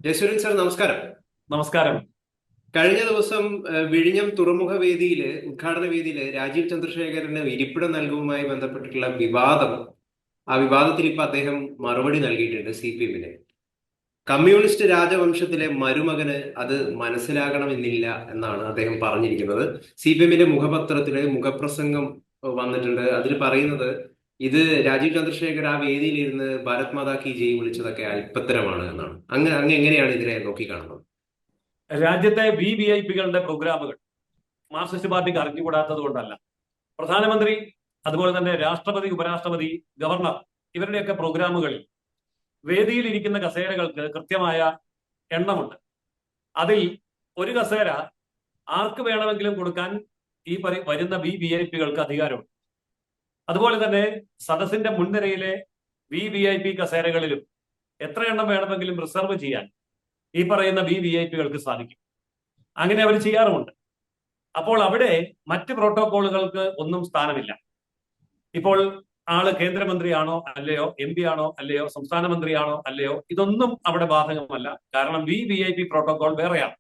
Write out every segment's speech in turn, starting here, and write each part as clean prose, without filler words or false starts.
Jayasuran sir നമസ്കാരം. നമസ്കാരം. കഴിഞ്ഞ ദിവസം വിഴിഞ്ഞം തുറമുഖ വേദിയില് ഉദ്ഘാടന വേദിയില് രാജീവ് ചന്ദ്രശേഖരന് ഇരിപ്പിടം നൽകുവുമായി ബന്ധപ്പെട്ടിട്ടുള്ള വിവാദം, ആ വിവാദത്തിൽ ഇപ്പൊ അദ്ദേഹം മറുപടി നൽകിയിട്ടുണ്ട്. CPM-ന് കമ്മ്യൂണിസ്റ്റ് രാജവംശത്തിലെ മരുമകന് അത് മനസ്സിലാകണമെന്നില്ല എന്നാണ് അദ്ദേഹം പറഞ്ഞിരിക്കുന്നത്. CPM-ന്റെ മുഖപത്രത്തില് മുഖപ്രസംഗം വന്നിട്ടുണ്ട്. അതിൽ പറയുന്നത് ഇത് രാജീവ് ചന്ദ്രശേഖർ ആ വേദിയിലിരുന്ന് ഭാരത് മാതാ കി ജയ് വിളിച്ചതൊക്കെ അല്പത്തരമാണ് എന്നാണ്. അങ്ങ് എങ്ങനെയാണ് ഇതിനെ നോക്കിക്കാണുന്നത്? രാജ്യത്തെ VIP-കളുടെ പ്രോഗ്രാമുകൾ മാർക്സിസ്റ്റ് പാർട്ടിക്ക് അറിഞ്ഞുകൂടാത്തത് കൊണ്ടല്ല. പ്രധാനമന്ത്രി, അതുപോലെ തന്നെ രാഷ്ട്രപതി, ഉപരാഷ്ട്രപതി, ഗവർണർ, ഇവരുടെയൊക്കെ പ്രോഗ്രാമുകളിൽ വേദിയിലിരിക്കുന്ന കസേരകൾക്ക് കൃത്യമായ എണ്ണമുണ്ട്. അതിൽ ഒരു കസേര ആർക്ക് വേണമെങ്കിലും കൊടുക്കാൻ ഈ വരുന്ന VIP-കൾക്ക് അധികാരമുണ്ട്. അതുപോലെ തന്നെ സദസ്സിന്റെ മുൻനിരയിലെ VIP കസേരകളിലും എത്ര എണ്ണം വേണമെങ്കിലും റിസർവ് ചെയ്യാൻ ഈ പറയുന്ന VIP-കൾക്ക് സാധിക്കും. അങ്ങനെ അവർ ചെയ്യാറുമുണ്ട്. അപ്പോൾ അവിടെ മറ്റ് പ്രോട്ടോകോളുകൾക്ക് ഒന്നും സ്ഥാനമില്ല. ഇപ്പോൾ ആള് കേന്ദ്രമന്ത്രിയാണോ അല്ലയോ, MP ആണോ അല്ലയോ, സംസ്ഥാന മന്ത്രിയാണോ അല്ലയോ, ഇതൊന്നും അവിടെ ബാധകമല്ല. കാരണം VIP പ്രോട്ടോകോൾ വേറെയാണ്.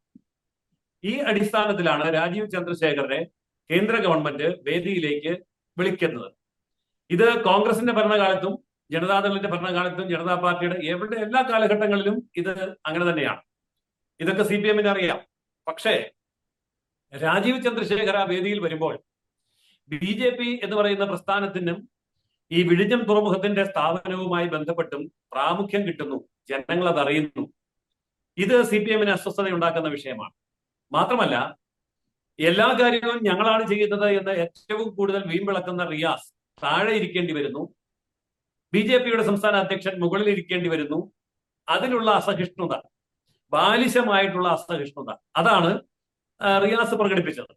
ഈ അടിസ്ഥാനത്തിലാണ് രാജീവ് ചന്ദ്രശേഖരനെ കേന്ദ്ര ഗവൺമെന്റ് വേദിയിലേക്ക് വിളിക്കുന്നത്. ഇത് കോൺഗ്രസിന്റെ ഭരണകാലത്തും ജനതാദളിന്റെ ഭരണകാലത്തും ജനതാ പാർട്ടിയുടെ എല്ലാ കാലഘട്ടങ്ങളിലും ഇത് അങ്ങനെ തന്നെയാണ്. ഇതൊക്കെ CPM-ന് അറിയാം. പക്ഷേ രാജീവ് ചന്ദ്രശേഖർ ആ വേദിയിൽ വരുമ്പോൾ BJP എന്ന് പറയുന്ന പ്രസ്ഥാനത്തിനും ഈ വിഴിഞ്ഞം തുറമുഖത്തിന്റെ സ്ഥാപനവുമായി ബന്ധപ്പെട്ടും പ്രാമുഖ്യം കിട്ടുന്നു. ജനങ്ങൾ അത് അറിയുന്നു. ഇത് CPM-ന് അസ്വസ്ഥത ഉണ്ടാക്കുന്ന വിഷയമാണ്. മാത്രമല്ല, എല്ലാ കാര്യവും ഞങ്ങളാണ് ചെയ്യുന്നത് എന്ന് ഏറ്റവും കൂടുതൽ വീമ്പിളക്കുന്ന റിയാസ് താഴെ ഇരിക്കേണ്ടി വരുന്നു. BJP-യുടെ സംസ്ഥാന അധ്യക്ഷൻ മുകളിൽ ഇരിക്കേണ്ടി വരുന്നു. അതിലുള്ള അസഹിഷ്ണുത, ബാലിശമായിട്ടുള്ള അസഹിഷ്ണുത, അതാണ് റിയാസ് പ്രകടിപ്പിച്ചത്.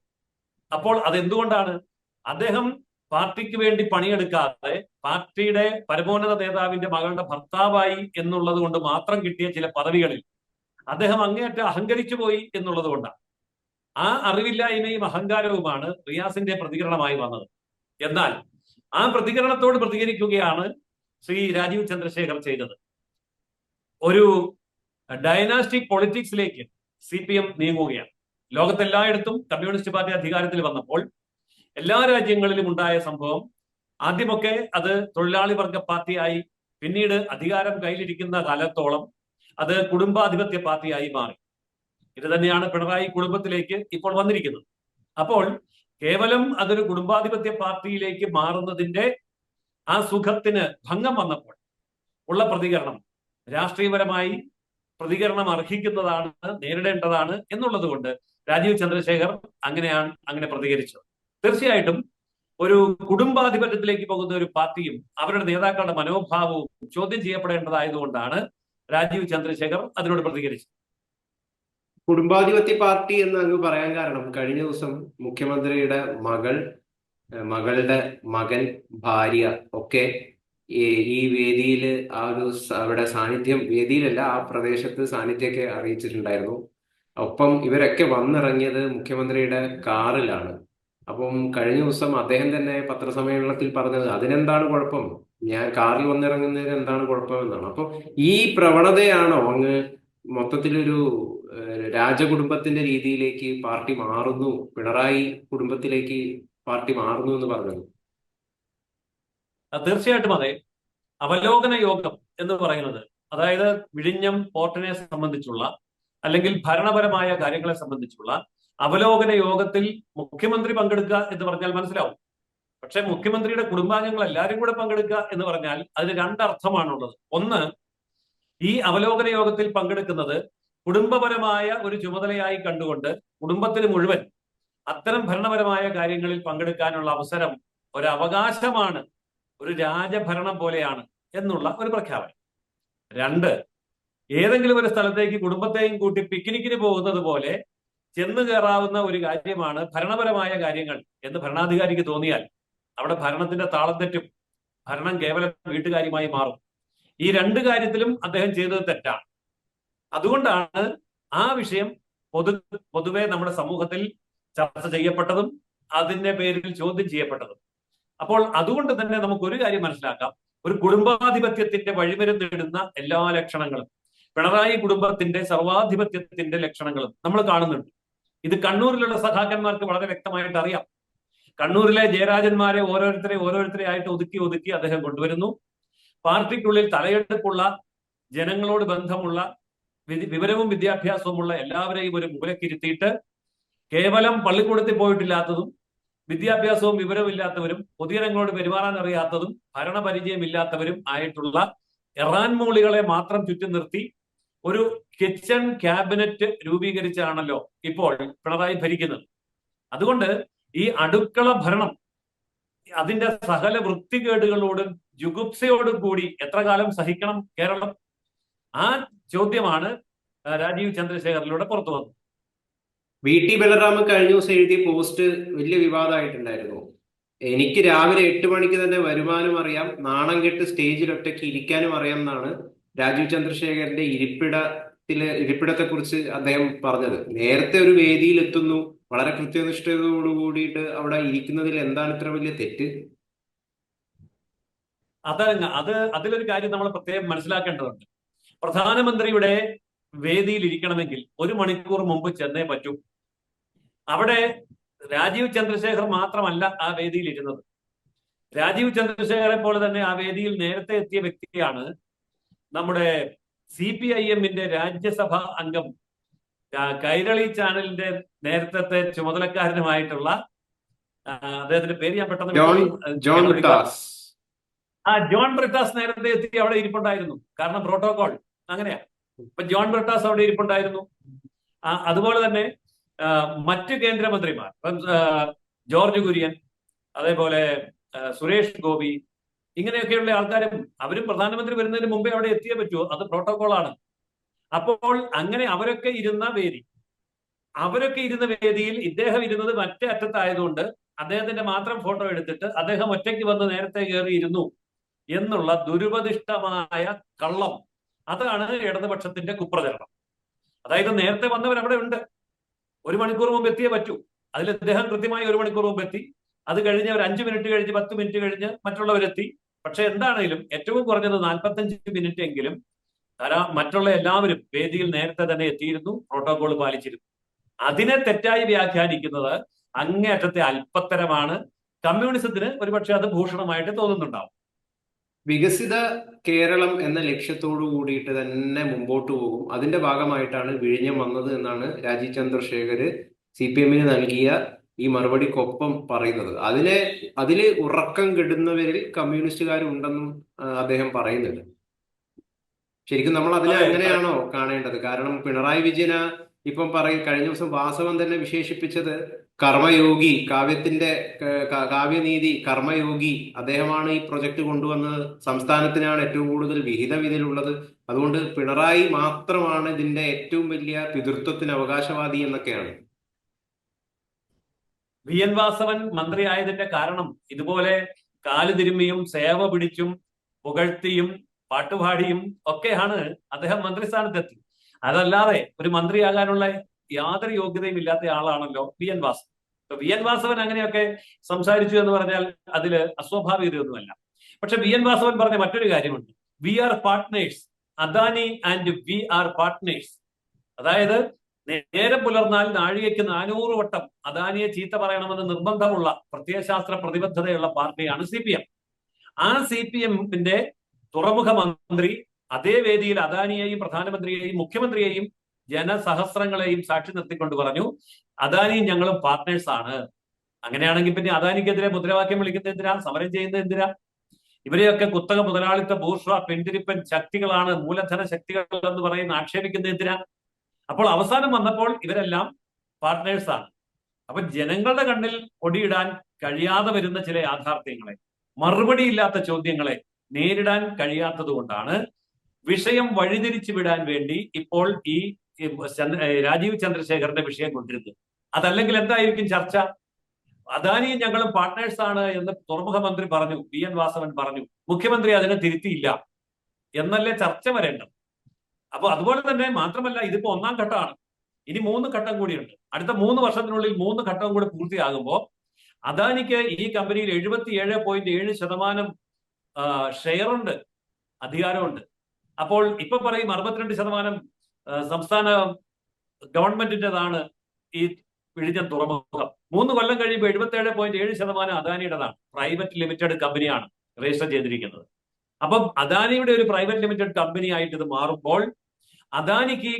അപ്പോൾ അതെന്തുകൊണ്ടാണ്? അദ്ദേഹം പാർട്ടിക്ക് വേണ്ടി പണിയെടുക്കാതെ പാർട്ടിയുടെ പരമോന്നത നേതാവിന്റെ മകളുടെ ഭർത്താവായി എന്നുള്ളത് കൊണ്ട് മാത്രം കിട്ടിയ ചില പദവികളിൽ അദ്ദേഹം അങ്ങേയറ്റം അഹങ്കരിച്ചു പോയി എന്നുള്ളത് കൊണ്ടാണ്. ആ അറിവില്ലായ്മയും അഹങ്കാരവുമാണ് റിയാസിന്റെ പ്രതികരണമായി വന്നത്. എന്നാൽ ആ പ്രതികരണത്തോട് പ്രതികരിക്കുകയാണ് ശ്രീ രാജീവ് ചന്ദ്രശേഖർ ചെയ്തത്. ഒരു ഡൈനാസ്റ്റിക് പൊളിറ്റിക്സിലേക്ക് CPM നീങ്ങുകയാണ്. ലോകത്തെല്ലായിടത്തും കമ്മ്യൂണിസ്റ്റ് പാർട്ടി അധികാരത്തിൽ വന്നപ്പോൾ എല്ലാ രാജ്യങ്ങളിലും ഉണ്ടായ സംഭവം, ആദ്യമൊക്കെ അത് തൊഴിലാളി വർഗ പാർട്ടിയായി, പിന്നീട് അധികാരം കയ്യിലിരിക്കുന്ന കാലത്തോളം അത് കുടുംബാധിപത്യ പാർട്ടിയായി മാറി. ഇത് തന്നെയാണ് പിണറായി കുടുംബത്തിലേക്ക് ഇപ്പോൾ വന്നിരിക്കുന്നത്. അപ്പോൾ കേവലം അതൊരു കുടുംബാധിപത്യ പാർട്ടിയിലേക്ക് മാറുന്നതിന്റെ ആ സുഖത്തിന് ഭംഗം വന്നപ്പോൾ ഉള്ള പ്രതികരണം രാഷ്ട്രീയപരമായി പ്രതികരണം അർഹിക്കുന്നതാണ്, നേരിടേണ്ടതാണ് എന്നുള്ളത് കൊണ്ട് രാജീവ് ചന്ദ്രശേഖർ അങ്ങനെ പ്രതികരിച്ചത്. തീർച്ചയായിട്ടും ഒരു കുടുംബാധിപത്യത്തിലേക്ക് പോകുന്ന ഒരു പാർട്ടിയും അവരുടെ നേതാക്കളുടെ മനോഭാവവും ചോദ്യം ചെയ്യപ്പെടേണ്ടതായതുകൊണ്ടാണ് രാജീവ് ചന്ദ്രശേഖർ അതിനോട് പ്രതികരിച്ചത്. കുടുംബാധിപത്യ പാർട്ടി എന്ന് അങ്ങ് പറയാൻ കാരണം, കഴിഞ്ഞ ദിവസം മുഖ്യമന്ത്രിയുടെ മകളുടെ മകൻ, ഭാര്യ ഒക്കെ ഈ വേദിയിൽ ആ ഒരു അവിടെ സാന്നിധ്യം, വേദിയിലല്ല ആ പ്രദേശത്ത് സാന്നിധ്യമൊക്കെ അറിയിച്ചിട്ടുണ്ടായിരുന്നു. ഒപ്പം ഇവരൊക്കെ വന്നിറങ്ങിയത് മുഖ്യമന്ത്രിയുടെ കാറിലാണ്. അപ്പം കഴിഞ്ഞ ദിവസം അദ്ദേഹം തന്നെ പത്രസമ്മേളനത്തിൽ പറഞ്ഞത് അതിനെന്താണ് കുഴപ്പം, ഞാൻ കാറിൽ വന്നിറങ്ങുന്നതിന് എന്താണ് കുഴപ്പമെന്നാണ്. അപ്പൊ ഈ പ്രവണതയാണോ അങ്ങ് മൊത്തത്തിലൊരു രാജകുടുംബത്തിന്റെ രീതിയിലേക്ക് പാർട്ടി മാറുന്നു, പിണറായി കുടുംബത്തിലേക്ക് പാർട്ടി മാറുന്നു എന്ന് പറഞ്ഞത്? തീർച്ചയായിട്ടും അതെ. അവലോകന യോഗം എന്ന് പറയുന്നത്, അതായത് വിഴിഞ്ഞം പോർട്ടിനെ സംബന്ധിച്ചുള്ള അല്ലെങ്കിൽ ഭരണപരമായ കാര്യങ്ങളെ സംബന്ധിച്ചുള്ള അവലോകന യോഗത്തിൽ മുഖ്യമന്ത്രി പങ്കെടുക്കുക എന്ന് പറഞ്ഞാൽ മനസ്സിലാവും. പക്ഷെ മുഖ്യമന്ത്രിയുടെ കുടുംബാംഗങ്ങൾ എല്ലാവരും കൂടെ പങ്കെടുക്കുക എന്ന് പറഞ്ഞാൽ അതിന് രണ്ടർത്ഥമാണുള്ളത്. ഒന്ന്, ഈ അവലോകന യോഗത്തിൽ പങ്കെടുക്കുന്നത് കുടുംബപരമായ ഒരു ചുമതലയായി കണ്ടുകൊണ്ട് കുടുംബത്തിന് മുഴുവൻ അത്തരം ഭരണപരമായ കാര്യങ്ങളിൽ പങ്കെടുക്കാനുള്ള അവസരം ഒരു അവകാശമാണ്, ഒരു രാജഭരണം പോലെയാണ് എന്നുള്ള ഒരു പ്രഖ്യാപനം. രണ്ട്, ഏതെങ്കിലും ഒരു സ്ഥലത്തേക്ക് കുടുംബത്തെയും കൂട്ടി പിക്നിക്കിന് പോകുന്നത് പോലെ ചെന്ന് കയറാവുന്ന ഒരു കാര്യമാണ് ഭരണപരമായ കാര്യങ്ങൾ എന്ന് ഭരണാധികാരിക്ക് തോന്നിയാൽ അവിടെ ഭരണത്തിന്റെ താളം തെറ്റും, ഭരണം കേവലം വീട്ടുകാര്യമായി മാറും. ഈ രണ്ട് കാര്യത്തിലും അദ്ദേഹം ചെയ്തത് തെറ്റാണ്. അതുകൊണ്ടാണ് ആ വിഷയം പൊതുവെ നമ്മുടെ സമൂഹത്തിൽ ചർച്ച ചെയ്യപ്പെട്ടതും അതിന്റെ പേരിൽ ചോദ്യം ചെയ്യപ്പെട്ടതും. അപ്പോൾ അതുകൊണ്ട് തന്നെ നമുക്ക് ഒരു കാര്യം മനസ്സിലാക്കാം, ഒരു കുടുംബാധിപത്യത്തിന്റെ വഴിമരുന്നിടുന്ന എല്ലാ ലക്ഷണങ്ങളും, പിണറായി കുടുംബത്തിന്റെ സർവാധിപത്യത്തിന്റെ ലക്ഷണങ്ങളും നമ്മൾ കാണുന്നുണ്ട്. ഇത് കണ്ണൂരിലുള്ള സഖാക്കന്മാർക്ക് വളരെ വ്യക്തമായിട്ട് അറിയാം. കണ്ണൂരിലെ ജയരാജന്മാരെ ഓരോരുത്തരെ ആയിട്ട് ഒതുക്കി അദ്ദേഹം കൊണ്ടുവരുന്നു. പാർട്ടിക്കുള്ളിൽ തലയെടുപ്പുള്ള, ജനങ്ങളോട് ബന്ധമുള്ള, വിവരവും വിദ്യാഭ്യാസവുമുള്ള എല്ലാവരെയും ഒരു മൂലക്കിരുത്തിയിട്ട് കേവലം പള്ളിക്കൂടത്തിൽ പോയിട്ടില്ലാത്തതും വിദ്യാഭ്യാസവും വിവരമില്ലാത്തവരും പൊതുജനങ്ങളോട് പെരുമാറാൻ അറിയാത്തതും ഭരണപരിചയമില്ലാത്തവരും ആയിട്ടുള്ള ഇറാൻ മൂളികളെ മാത്രം ചുറ്റും നിർത്തി ഒരു കിച്ചൺ ക്യാബിനറ്റ് രൂപീകരിച്ചാണല്ലോ ഇപ്പോൾ പിണറായി ഭരിക്കുന്നത്. അതുകൊണ്ട് ഈ അടുക്കള ഭരണം അതിന്റെ സകല വൃത്തികേടുകളോടും ജുഗുപ്സയോടും കൂടി എത്ര കാലം സഹിക്കണം കേരളം? ആ ചോദ്യമാണ് രാജീവ് ചന്ദ്രശേഖറിലൂടെ പുറത്തു വന്നത്. VT ബലറാം കഴിഞ്ഞ ദിവസം എഴുതിയ പോസ്റ്റ് വലിയ വിവാദമായിട്ടുണ്ടായിരുന്നു. എനിക്ക് രാവിലെ 8 മണിക്ക് തന്നെ വരുമാനം അറിയാം, നാണം കെട്ട് സ്റ്റേജിൽ ഒറ്റയ്ക്ക് ഇരിക്കാനും അറിയാം എന്നാണ് രാജീവ് ചന്ദ്രശേഖരന്റെ ഇരിപ്പിടത്തെ കുറിച്ച് അദ്ദേഹം പറഞ്ഞത്. നേരത്തെ ഒരു വേദിയിൽ എത്തുന്നു, വളരെ കൃത്യനിഷ്ഠതയോട് കൂടിയിട്ട് അവിടെ ഇരിക്കുന്നതിൽ എന്താണ് ഇത്ര വലിയ തെറ്റ്? അതിലൊരു കാര്യം നമ്മൾ പ്രത്യേകം മനസ്സിലാക്കേണ്ടതുണ്ട്. പ്രധാനമന്ത്രിയുടെ വേദിയിൽ ഇരിക്കണമെങ്കിൽ 1 മണിക്കൂർ മുമ്പ് ചെന്നേ പറ്റൂ. അവിടെ രാജീവ് ചന്ദ്രശേഖർ മാത്രമല്ല ആ വേദിയിൽ ഇരുന്നത്. രാജീവ് ചന്ദ്രശേഖരെ പോലെ തന്നെ ആ വേദിയിൽ നേരത്തെ എത്തിയ വ്യക്തിയാണ് നമ്മുടെ CPIM-ന്റെ രാജ്യസഭാ അംഗം, കൈരളി ചാനലിന്റെ നേരത്തെ ചുമതലക്കാരനുമായിട്ടുള്ള അദ്ദേഹത്തിന്റെ പേര് ഞാൻ പെട്ടെന്ന് ജോൺ ബ്രിട്ടാസ് നേരത്തെ എത്തി അവിടെ ഇരിപ്പുണ്ടായിരുന്നു. കാരണം പ്രോട്ടോകോൾ അങ്ങനെയാ. ഇപ്പൊ ജോൺ ബ്രിട്ടാസ് അവിടെ ഇരിപ്പുണ്ടായിരുന്നു. അതുപോലെ തന്നെ മറ്റ് കേന്ദ്രമന്ത്രിമാർ, ജോർജ് കുര്യൻ, അതേപോലെ സുരേഷ് ഗോപി, ഇങ്ങനെയൊക്കെയുള്ള ആൾക്കാരും അവരും പ്രധാനമന്ത്രി വരുന്നതിന് മുമ്പേ അവിടെ എത്തിയേ പറ്റുമോ? അത് പ്രോട്ടോകോളാണ്. അപ്പോൾ അങ്ങനെ അവരൊക്കെ ഇരുന്ന വേദിയിൽ ഇദ്ദേഹം ഇരുന്നത് മറ്റേ അറ്റത്തായതുകൊണ്ട് അദ്ദേഹത്തിന്റെ മാത്രം ഫോട്ടോ എടുത്തിട്ട് അദ്ദേഹം ഒറ്റയ്ക്ക് വന്ന് നേരത്തെ കയറിയിരുന്നു എന്നുള്ള ദുരുപദിഷ്ടമായ കള്ളം, അതാണ് ഇടതുപക്ഷത്തിന്റെ കുപ്രചരണം. അതായത് നേരത്തെ വന്നവർ അവിടെ ഉണ്ട്, 1 മണിക്കൂർ മുമ്പ് എത്തിയേ പറ്റൂ. അതിൽ അദ്ദേഹം കൃത്യമായി 1 മണിക്കൂർ മുമ്പ് എത്തി. അത് കഴിഞ്ഞ് ഒരു 5 മിനിറ്റ് കഴിഞ്ഞ് 10 മിനിറ്റ് കഴിഞ്ഞ് മറ്റുള്ളവരെത്തി. പക്ഷെ എന്താണെങ്കിലും ഏറ്റവും കുറഞ്ഞത് 45 മിനിറ്റ് എങ്കിലും മറ്റുള്ള എല്ലാവരും വേദിയിൽ നേരത്തെ തന്നെ എത്തിയിരുന്നു, പ്രോട്ടോകോൾ പാലിച്ചിരുന്നു. അതിനെ തെറ്റായി വ്യാഖ്യാനിക്കുന്നത് അങ്ങേയറ്റത്തെ അല്പത്തരമാണ്. കമ്മ്യൂണിസത്തിന് ഒരുപക്ഷെ അത് ഭൂഷണമായിട്ട് തോന്നുന്നുണ്ടാവും. വികസിത കേരളം എന്ന ലക്ഷ്യത്തോടു കൂടിയിട്ട് തന്നെ മുമ്പോട്ട് പോകും. അതിന്റെ ഭാഗമായിട്ടാണ് വിഴിഞ്ഞം വന്നത് എന്നാണ് രാജീവ് ചന്ദ്രശേഖര് CPM-ന് നൽകിയ ഈ മറുപടിക്കൊപ്പം പറയുന്നത്. അതില് ഉറക്കം കെടുന്നവരിൽ കമ്മ്യൂണിസ്റ്റുകാരുണ്ടെന്നും അദ്ദേഹം പറയുന്നുണ്ട്. ശരിക്കും നമ്മൾ അതിനെ അങ്ങനെയാണോ കാണേണ്ടത്? കാരണം പിണറായി വിജയന ഇപ്പം കഴിഞ്ഞ ദിവസം വാസവൻ തന്നെ വിശേഷിപ്പിച്ചത് കർമ്മയോഗി, കാവ്യനീതി കർമ്മയോഗി അദ്ദേഹമാണ് ഈ പ്രൊജക്ട് കൊണ്ടുവന്നത്. സംസ്ഥാനത്തിനാണ് ഏറ്റവും കൂടുതൽ വിഹിതം ഇതിലുള്ളത്. അതുകൊണ്ട് പിണറായി മാത്രമാണ് ഇതിന്റെ ഏറ്റവും വലിയ പിതൃത്വത്തിന് അവകാശവാദി എന്നൊക്കെയാണ്. VN വാസവൻ മന്ത്രിയായതിന്റെ കാരണം ഇതുപോലെ കാലുതിരുമ്മിയും സേവ പിടിച്ചും പുകഴ്ത്തിയും പാട്ടുപാടിയും ഒക്കെയാണ് അദ്ദേഹം മന്ത്രിസ്ഥാനത്തെത്തി. അതല്ലാതെ ഒരു മന്ത്രിയാകാനുള്ള യാതൊരു യോഗ്യതയും ഇല്ലാത്ത ആളാണല്ലോ VN വാസവൻ. ഇപ്പൊ VN വാസവൻ അങ്ങനെയൊക്കെ സംസാരിച്ചു എന്ന് പറഞ്ഞാൽ അതില് അസ്വാഭാവികതയൊന്നുമല്ല. പക്ഷെ VN വാസവൻ പറഞ്ഞ മറ്റൊരു കാര്യമുണ്ട്. We are partners, Adani and we are partners. അതായത് നേരെ പുലർന്നാൽ നാഴികയ്ക്ക് 400 വട്ടം അദാനിയെ ചീത്ത പറയണമെന്ന് നിർബന്ധമുള്ള പ്രത്യയശാസ്ത്ര പ്രതിബദ്ധതയുള്ള പാർട്ടിയാണ് CPM. ആ CPM-ന്റെ തുറമുഖ മന്ത്രി അതേ വേദിയിൽ അദാനിയെയും പ്രധാനമന്ത്രിയെയും മുഖ്യമന്ത്രിയെയും ജനസഹസ്രങ്ങളെയും സാക്ഷി നിർത്തിക്കൊണ്ട് പറഞ്ഞു, അദാനിയും ഞങ്ങളും പാർട്ട്നേഴ്സ് ആണ്. അങ്ങനെയാണെങ്കിൽ പിന്നെ അദാനിക്കെതിരെ മുദ്രാവാക്യം വിളിക്കുന്നത് എന്തിനാ? സമരം ചെയ്യുന്നത് എന്തിനാ? ഇവരെയൊക്കെ കുത്തക മുതലാളിത്ത ബൂർഷ്വ പെൺതിരിപ്പൻ ശക്തികളാണ്, മൂലധന ശക്തികൾ എന്ന് പറയുന്ന ആക്ഷേപിക്കുന്നത് എന്തിനാ? അപ്പോൾ അവസാനം വന്നപ്പോൾ ഇവരെല്ലാം പാർട്ട്നേഴ്സാണ്. അപ്പൊ ജനങ്ങളുടെ കണ്ണിൽ കൊടിയിടാൻ കഴിയാതെ വരുന്ന ചില യാഥാർത്ഥ്യങ്ങളെ, മറുപടിയില്ലാത്ത ചോദ്യങ്ങളെ നേരിടാൻ കഴിയാത്തത് കൊണ്ടാണ് വിഷയം വഴിതിരിച്ചു വിടാൻ വേണ്ടി ഇപ്പോൾ ഈ രാജീവ് ചന്ദ്രശേഖരന്റെ വിഷയം കൊണ്ടിരുന്നത്. അതല്ലെങ്കിൽ എന്തായിരിക്കും ചർച്ച? അദാനിയും ഞങ്ങളും പാർട്ട്നേഴ്സ് ആണ് എന്ന് തുറമുഖ മന്ത്രി പറഞ്ഞു, VN വാസവൻ പറഞ്ഞു, മുഖ്യമന്ത്രി അതിനെ തിരുത്തിയില്ല എന്നല്ലേ ചർച്ച വരേണ്ടത്. അപ്പൊ അതുപോലെ തന്നെ മാത്രമല്ല, ഇതിപ്പോ 1ാം ഘട്ടമാണ്. ഇനി 3 ഘട്ടം കൂടിയുണ്ട്. അടുത്ത 3 വർഷത്തിനുള്ളിൽ 3 ഘട്ടവും കൂടി പൂർത്തിയാകുമ്പോൾ അദാനിക്ക് ഈ കമ്പനിയിൽ 77.7% ഷെയറുണ്ട്, അധികാരമുണ്ട്. അപ്പോൾ ഇപ്പൊ പറയും 62% സംസ്ഥാന ഗവൺമെന്റിന്റേതാണ് ഈ വിഴിഞ്ഞം തുറമുഖം. 3 കൊല്ലം കഴിയുമ്പോൾ 77.7% അദാനിയുടേതാണ്. പ്രൈവറ്റ് ലിമിറ്റഡ് കമ്പനിയാണ് രജിസ്റ്റർ ചെയ്തിരിക്കുന്നത്. അപ്പം അദാനിയുടെ ഒരു പ്രൈവറ്റ് ലിമിറ്റഡ് കമ്പനി ആയിട്ട് ഇത് മാറുമ്പോൾ അദാനിക്ക്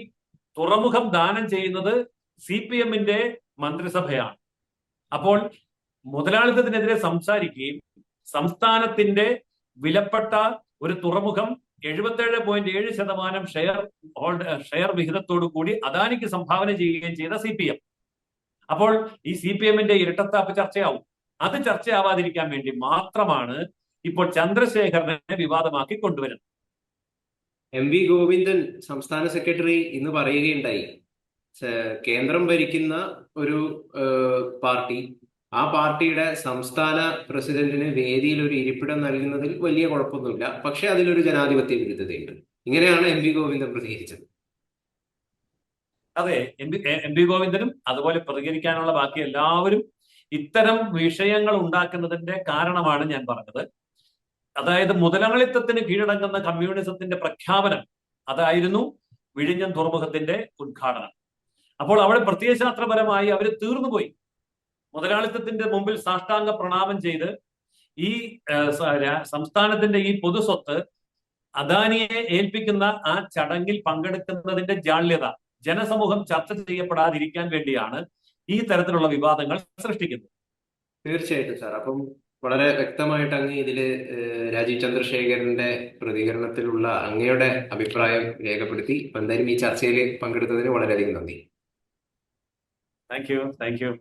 തുറമുഖം ദാനം ചെയ്യുന്നത് CPM-ന്റെ മന്ത്രിസഭയാണ്. അപ്പോൾ മുതലാളിത്തത്തിനെതിരെ സംസാരിക്കുകയും സംസ്ഥാനത്തിന്റെ വിലപ്പെട്ട ഒരു തുറമുഖം 77.7% ഷെയർ വിഹിതത്തോടു കൂടി അദാനിക്ക് സംഭാവന ചെയ്യുകയും ചെയ്ത CPM. അപ്പോൾ ഈ CPM-ന്റെ ഇരട്ടത്താപ്പ് ചർച്ചയാവും. അത് ചർച്ചയാവാതിരിക്കാൻ വേണ്ടി മാത്രമാണ് ഇപ്പോൾ ചന്ദ്രശേഖരനെ വിവാദമാക്കി കൊണ്ടുവരുന്നത്. MV ഗോവിന്ദൻ സംസ്ഥാന സെക്രട്ടറി ഇന്ന് പറയുകയുണ്ടായി, കേന്ദ്രം ഭരിക്കുന്ന ഒരു പാർട്ടി, ആ പാർട്ടിയുടെ സംസ്ഥാന പ്രസിഡന്റിന് വേദിയിൽ ഒരു ഇരിപ്പിടം നൽകുന്നതിൽ വലിയ കുഴപ്പമൊന്നുമില്ല, പക്ഷെ അതിലൊരു ജനാധിപത്യ വിരുദ്ധതയുണ്ട്. ഇങ്ങനെയാണ് MV ഗോവിന്ദൻ പ്രതികരിച്ചത്. അതെ, എം വി ഗോവിന്ദനും അതുപോലെ പ്രതികരിക്കാനുള്ള ബാക്കി എല്ലാവരും ഇത്തരം വിഷയങ്ങൾ ഉണ്ടാക്കുന്നതിന്റെ കാരണമാണ് ഞാൻ പറഞ്ഞത്. അതായത് മുതലാളിത്തത്തിന് കീഴടങ്ങുന്ന കമ്മ്യൂണിസത്തിന്റെ പ്രഖ്യാപനം അതായിരുന്നു വിഴിഞ്ഞം തുറമുഖത്തിന്റെ ഉദ്ഘാടനം. അപ്പോൾ അവിടെ പ്രത്യയശാസ്ത്രപരമായി അവർ തീർന്നുപോയി. മുതലാളിത്തത്തിന്റെ മുമ്പിൽ സാഷ്ടാംഗ പ്രണാമം ചെയ്ത് ഈ സംസ്ഥാനത്തിന്റെ ഈ പൊതുസ്വത്ത് അദാനിയെ ഏൽപ്പിക്കുന്ന ആ ചടങ്ങിൽ പങ്കെടുക്കുന്നതിന്റെ ജാള്യത ജനസമൂഹം ചർച്ച ചെയ്യപ്പെടാതിരിക്കാൻ വേണ്ടിയാണ് ഈ തരത്തിലുള്ള വിവാദങ്ങൾ സൃഷ്ടിക്കുന്നത്. തീർച്ചയായിട്ടും സാർ. അപ്പം വളരെ വ്യക്തമായിട്ട് അങ്ങ് ഇതില് രാജീവ് ചന്ദ്രശേഖരന്റെ പ്രതികരണത്തിലുള്ള അങ്ങയുടെ അഭിപ്രായം രേഖപ്പെടുത്തി. എന്തായാലും ഈ ചർച്ചയിൽ പങ്കെടുത്തതിന് വളരെയധികം നന്ദി. Thank you.